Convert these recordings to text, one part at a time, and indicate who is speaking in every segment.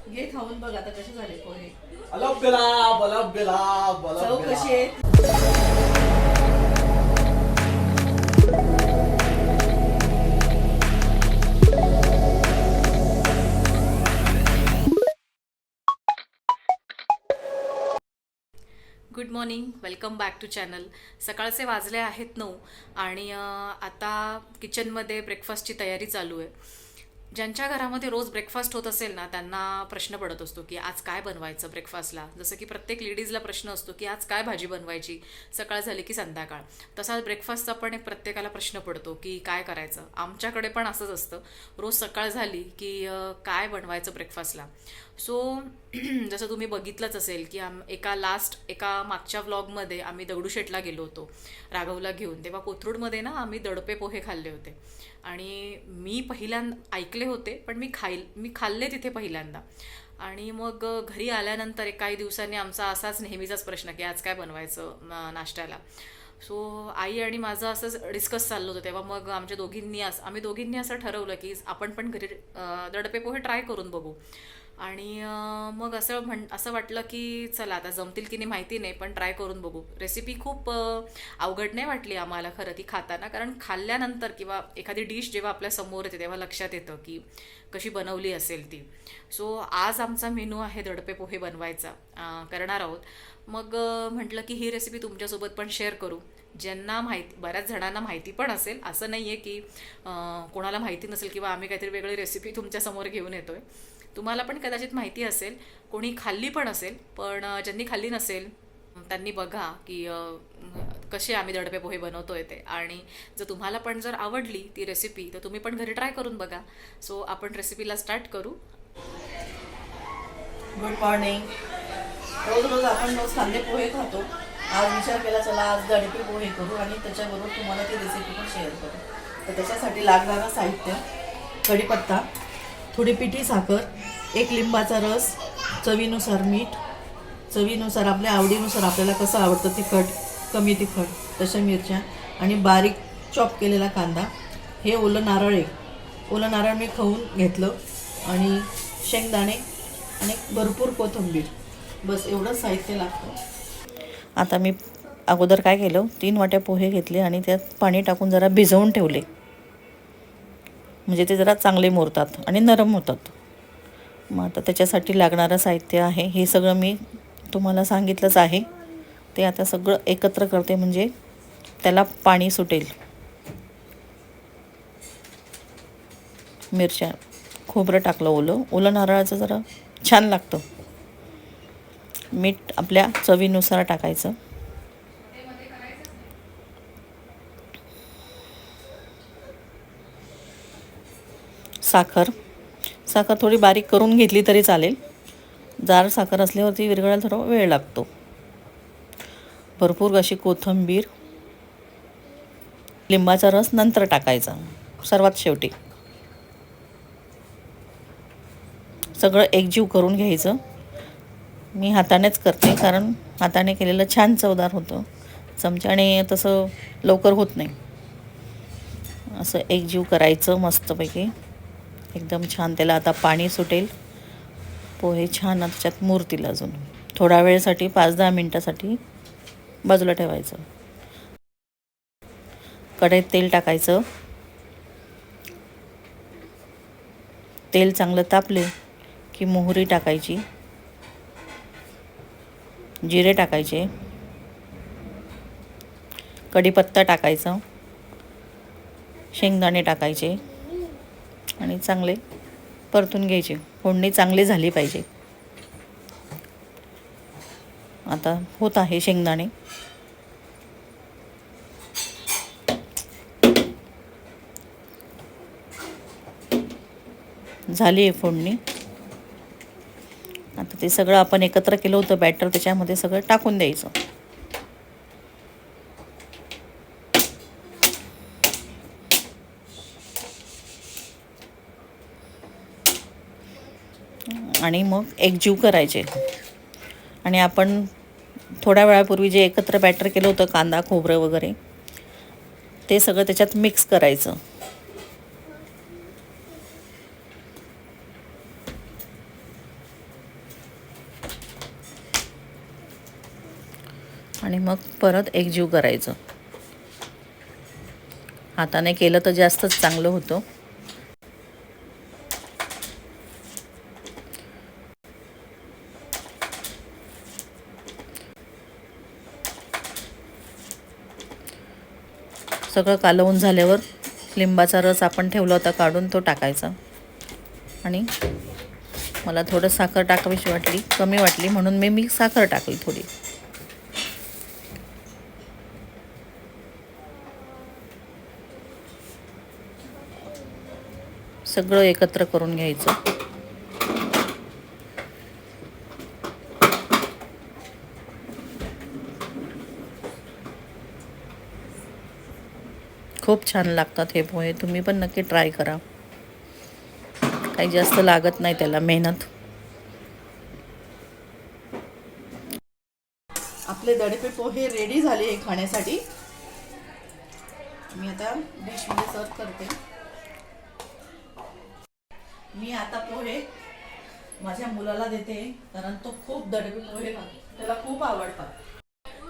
Speaker 1: घे खाऊन बघ आता कसे झाले पोहे. चव कशी आहे.
Speaker 2: Good morning, welcome back to channel. सकाळचे वाजले आहेत 9 आणि आता किचनमध्ये ब्रेकफास्टची तयारी चालू आहे. ज्यांच्या घरामध्ये रोज ब्रेकफास्ट होत असेल ना, त्यांना प्रश्न पडत असतो की आज काय बनवायचं ब्रेकफास्टला. जसं की प्रत्येक लेडीजला प्रश्न असतो की आज काय भाजी बनवायची, सकाळ झाली की संध्याकाळ. तसाच ब्रेकफास्टचा पण एक प्रत्येकाला प्रश्न पडतो की काय करायचं. आमच्याकडे पण असंच असतं, रोज सकाळ झाली की काय बनवायचं ब्रेकफास्टला. सो जसं तुम्ही बघितलंच असेल की एका मागच्या व्लॉगमध्ये आम्ही दगडूशेठला गेलो होतो राघवला घेऊन. तेव्हा कोथरूडमध्ये ना आम्ही दडपे पोहे खाल्ले होते आणि मी पहिल्यांदा ऐकले होते, पण मी खाल्ले तिथे पहिल्यांदा. आणि मग घरी आल्यानंतर काही दिवसांनी आमचा असाच नेहमीचाच प्रश्न की आज काय बनवायचं नाश्त्याला. सो आई आणि माझं असंच डिस्कस चाललं होतं. तेव्हा मग आम्ही दोघींनी असं ठरवलं की आपण पण घरी दडपे पोहे ट्राय करून बघू. आणि मग असं वाटलं की चला आता जमतील की नाही माहिती नाही, पण ट्राय करून बघू. रेसिपी खूप अवघड नाही वाटली आम्हाला खरं ती खाताना, कारण खाल्ल्यानंतर किंवा एखादी डिश जेव्हा आपल्या समोर येते तेव्हा लक्षात येतं की कशी बनवली असेल ती. सो आज आमचा मेनू आहे दडपे पोहे बनवायचा करणार आहोत. मग म्हटलं की ही रेसिपी तुमच्यासोबत पण शेअर करू. बऱ्याच जणांना माहिती पण असेल, असं नाही आहे की कोणाला माहिती नसेल किंवा आम्ही काहीतरी वेगळी रेसिपी तुमच्यासमोर घेऊन येतोय. तुम्हाला पण कदाचित माहिती असेल, कोणी खाल्ली पण असेल, पण ज्यांनी खाल्ली नसेल त्यांनी बघा की कसे आम्ही दडपे पोहे बनवतोय ते. आणि जर तुम्हाला पण जर आवडली ती रेसिपी तर तुम्ही पण घरी ट्राय करून बघा. सो आपण रेसिपीला स्टार्ट करू.
Speaker 1: Good morning. रोज आपण कांदे पोहे खातो. आज विचार केला चला आज दडपे पोहे करू आणि त्याच्याबरोबर तुम्हाला ती रेसिपी पण शेअर करू. तर त्याच्यासाठी लागणारं साहित्य: कढीपत्ता, थोडी पिठी साखर, एक लिंबाचा रस, चवीनुसार मीठ, चवीनुसार आपल्या आवडीनुसार आपल्याला कसं आवडतं तिखट, कमी तिखट तशा मिरच्या आणि बारीक चॉप केलेला कांदा. हे ओलं नारळ मी खाऊन घेतलं आणि शेंगदाणे आणि भरपूर कोथिंबीर. बस एवढं साहित्य लागतं.
Speaker 3: आता मी अगोदर काय केलं, 3 वाट्या पोहे घेतले आणि त्यात पाणी टाकून जरा भिजवून ठेवले, म्हणजे ते जरा चांगले मुरतात आणि नरम होतात. मग आता त्याच्यासाठी लागणारं साहित्य आहे हे सगळं मी तुम्हाला सांगितलंच आहे. ते आता सगळं एकत्र करते म्हणजे त्याला पाणी सुटेल. मिरच्या, खोबरं टाकलं, ओलं नारळाचं जरा छान लागतं. मीठ आपल्या चवीनुसार टाकायचं. साखर थोडी बारीक करून घेतली तरी चालेल. जाड साखर असल्यावरती विरघळायला थोडा वेळ लागतो. भरपूर अशी कोथिंबीर, लिंबाचा रस नंतर टाकायचा सर्वात शेवटी. सगळं एकजीव करून घ्यायचं. मी हातानेच करते कारण हाताने केलेलं छान चवदार होतं, चमच्याने तसं लवकर होत नाही. असं एकजीव करायचं मस्तपैकी एकदम छान. त्याला आता पाणी सुटेल, पोहे छान त्याच्यात मुरतील. अजून थोडा वेळसाठी 5-10 मिनटासाठी बाजूला ठेवायचं. कढईत तेल टाकायचं. तेल चांगलं तापले की मोहरी टाकायची, जिरे टाकायचे, कढीपत्ता टाकायचा, शेंगदाणे टाकायचे आणि चांगले परतून घ्यायचे. फोडणी चांगली झाली पाहिजे. आता होत आहे शेंगदाणे. झाली आहे फोडणी. आता ते सगळं आपण एकत्र केलं होतं बॅटर, त्याच्यामध्ये सगळं टाकून द्यायचं. आणि मग एकजीव करायचे. आणि आपण थोड्या वेळापूर्वी जे एकत्र बॅटर केलं होतं कांदा खोबरं वगैरे, ते सगळं त्याच्यात मिक्स करायचं. आणि मग परत एकजीव करायचं. हाताने केलं तर जास्तच चांगलं होतं. सगळं कालवून झाल्यावर लिंबाचा रस आपण ठेवला होता काढून तो टाकायचा. आणि मला थोडं साखर टाकावीशी वाटली, कमी वाटली म्हणून मी साखर टाकली थोडी. सगळं एकत्र करून घ्यायचं. खूप छान लागतात हे पोहे. तुम्ही पण नक्की ट्राय करा. काही जास्त लागत नाही त्याला मेहनत.
Speaker 1: आपले दडपे पोहे रेडी झाले हे खाण्यासाठी. मी आता डिशमध्ये सर्व करते. मी आता पोहे माझ्या मुलाला देते कारण तो खूप दडपे पोहे खातो, त्याला खूप आवडतात.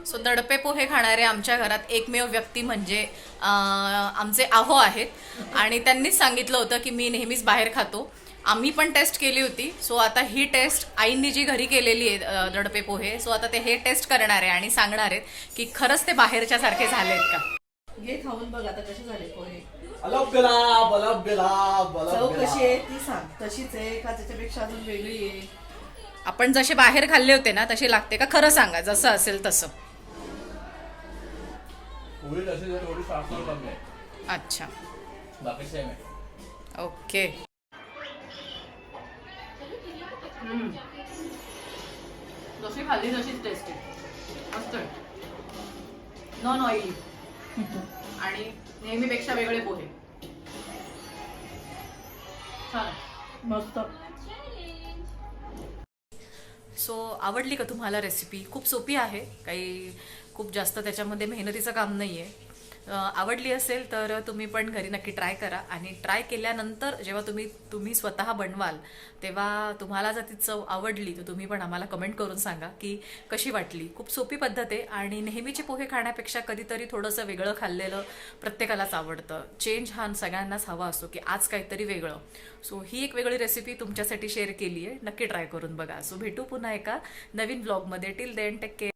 Speaker 2: सो दडपे पोहे खाणारे आमच्या घरात एकमेव व्यक्ती म्हणजे आमचे आहो आहेत आणि त्यांनीच सांगितलं होतं की मी नेहमीच बाहेर खातो. आम्ही पण टेस्ट केली होती. सो आता ही टेस्ट आईंनी जी घरी केलेली आहे दडपे पोहे, सो आता ते हे टेस्ट करणार आहे आणि सांगणार आहेत की खरंच ते बाहेरच्या सारखे झालेत का.
Speaker 1: घे खाऊन बघ आता कसे झाले पोहे. चव कशी आहे ती सांग. तशीच आहे का त्याच्यापेक्षा अजून वेगळी आहे?
Speaker 2: आपण जसे बाहेर खाल्ले होते ना तसे लागते का, खरं सांगा. जसं असेल तसं. अच्छा, ओके. जशी खाल्ली तशीच टेस्ट आहे. मस्त आहे. नॉन ऑइली आणि नेहमीपेक्षा वेगळे पोहे. छान आहे.
Speaker 1: मस्त.
Speaker 2: सो आवडली का तुम्हाला रेसिपी? खूप सोपी आहे, काही खूप जास्त त्याच्यामध्ये मेहनतीचं काम नाही आहे. आवडली असेल तर तुम्ही पण घरी नक्की ट्राय करा. आणि ट्राय केल्यानंतर जेव्हा तुम्ही स्वतः बनवाल तेव्हा तुम्हाला जर ती चव आवडली तर तुम्ही पण आम्हाला कमेंट करून सांगा की कशी वाटली. खूप सोपी पद्धत आहे आणि नेहमीचे पोहे खाण्यापेक्षा कधीतरी थोडंसं वेगळं खाल्लेलं प्रत्येकालाच आवडतं. चेंज हा सगळ्यांनाच हवा असतो की आज काहीतरी वेगळं. सो ही एक वेगळी रेसिपी तुमच्यासाठी शेअर केली आहे. नक्की ट्राय करून बघा. सो भेटू पुन्हा एका नवीन ब्लॉगमध्ये. Till then take care.